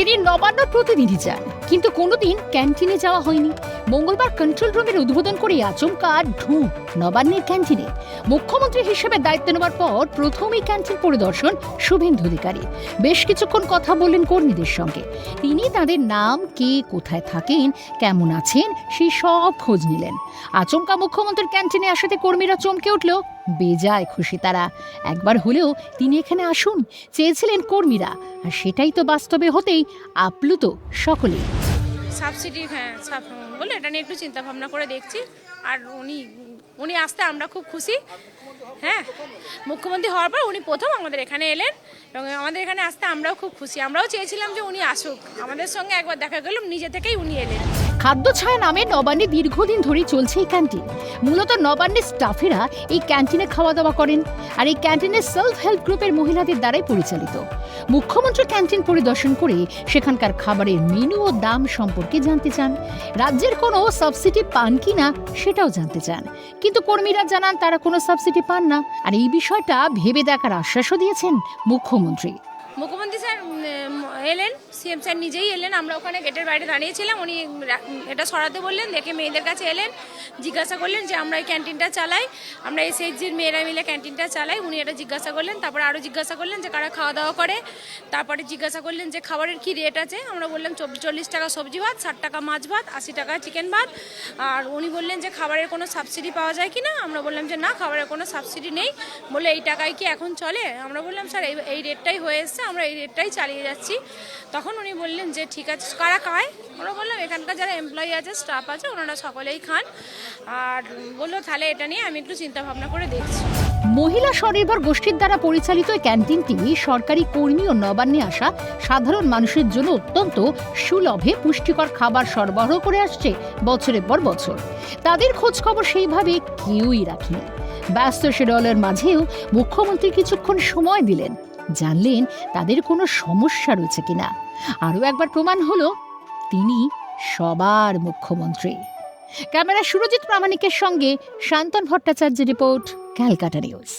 তিনি নবান্ন প্রতিনিধি যান, কিন্তু কোনোদিন ক্যান্টিনে যাওয়া হয়নি। মঙ্গলবার কন্ট্রোল রুমের উদ্বোধন করে আচমকা ঢুক নবান্নের ক্যান্টিনে। মুখ্যমন্ত্রী হিসেবে দায়িত্ব নেওয়ার পর প্রথমই ক্যান্টিন পরিদর্শন শুভেন্দু অধিকারী। বেশ কিছুক্ষণ কথা বললেন কর্মীদের সঙ্গে। তিনি তাদের নাম, কে কোথায় থাকেন, কেমন আছেন সেই সব খোঁজ নিলেন। আচমকা মুখ্যমন্ত্রীর ক্যান্টিনে আসাতে কর্মীরা চমকে উঠল। বেজায় খুশি তারা। একবার হলেও তিনি এখানে আসুন চেয়েছিলেন কর্মীরা, আর সেটাই তো বাস্তবে হতেই আপ্লুত সকলেই। সাবসিডি বলে এটা নিয়ে একটু চিন্তা ভাবনা করে দেখছি। আর উনি আসতে আমরা খুব খুশি। হ্যাঁ, মুখ্যমন্ত্রী হওয়ার পর উনি প্রথম আমাদের এখানে এলেন এবং আমাদের এখানে আসতে আমরাও খুব খুশি। আমরাও চেয়েছিলাম যে উনি আসুক, আমাদের সঙ্গে একবার দেখা গেল, নিজে থেকেই উনি এলেন। খাদ্য ছায়া নামে নবান্নে দীর্ঘদিন ধরেই চলছে এই ক্যান্টিন। মূলত নবান্নের স্টাফেরা এই ক্যান্টিনে খাওয়া দাওয়া করেন, আর এই ক্যান্টিনের সেলফ হেল্প গ্রুপের মহিলাদের দ্বারাই পরিচালিত। মুখ্যমন্ত্রী ক্যান্টিন পরিদর্শন করে সেখানকার খাবারের মেনু ও দাম সম্পর্কে জানতে চান। রাজ্যের কোনো সাবসিডি পান কিনা সেটাও জানতে চান, কিন্তু কর্মীরা জানান তারা কোনো সাবসিডি পান না। আর এই বিষয়টা ভেবে দেখার আশ্বাসও দিয়েছেন মুখ্যমন্ত্রী। মুখ্যমন্ত্রী স্যার এলেন, সিএম স্যার নিজেই এলেন। আমরা ওখানে গেটের বাইরে দাঁড়িয়েছিলাম, উনি এটা সরাতে বললেন। দেখে মেয়েদের কাছে এলেন, জিজ্ঞাসা করলেন যে আমরা এই ক্যান্টিনটা চালাই, আমরা এই SHGর মেয়েরা মিলে ক্যান্টিনটা চালাই। উনি এটা জিজ্ঞাসা করলেন। তারপরে আরও জিজ্ঞাসা করলেন যে কারা খাওয়া দাওয়া করে। তারপরে জিজ্ঞাসা করলেন যে খাবারের কী রেট আছে। আমরা বললাম 40 টাকা সবজি ভাত, 60 টাকা মাছ ভাত, 80 টাকা চিকেন ভাত। আর উনি বললেন যে খাবারের কোনো সাবসিডি পাওয়া যায় কি না। আমরা বললাম যে না, খাবারের কোনো সাবসিডি নেই। বলে এই টাকায় কি এখন চলে? আমরা বললাম স্যার এই রেটটাই হয়ে এসছে, আমরা এই রেটটাই চালিয়ে যাচ্ছি। তখন উনি বললেন যে ঠিক আছে, কারা খায়? আমরা বললাম এখানকার যারা এমপ্লয়ি আছে, স্টাফ আছে, ওনারা সকলেই খান। আর বললো তাহলে এটা নিয়ে আমি একটু চিন্তা ভাবনা করে দেখছি। মহিলা স্বনির্ভর গোষ্ঠীর দ্বারা পরিচালিত এই ক্যান্টিনটি সরকারি কর্মী ও নবান্নে আসা সাধারণ মানুষের জন্য অত্যন্ত সুলভে পুষ্টিকর খাবার সরবরাহ করে আসছে বছরের পর বছর। তাদের খোঁজ খবর সেইভাবে কেউই রাখেনি। ব্যস্ত শিডিউলের মাঝেও মুখ্যমন্ত্রী কিছুক্ষণ সময় দিলেন, জানলেন তাদের কোনো সমস্যা রয়েছে কিনা। আরও একবার প্রমাণ হলো তিনি সবার মুখ্যমন্ত্রী। ক্যামেরা সুরজিৎ প্রামাণিকের সঙ্গে শান্তন ভট্টাচার্যের রিপোর্ট, ক্যালকাটা নিউজ।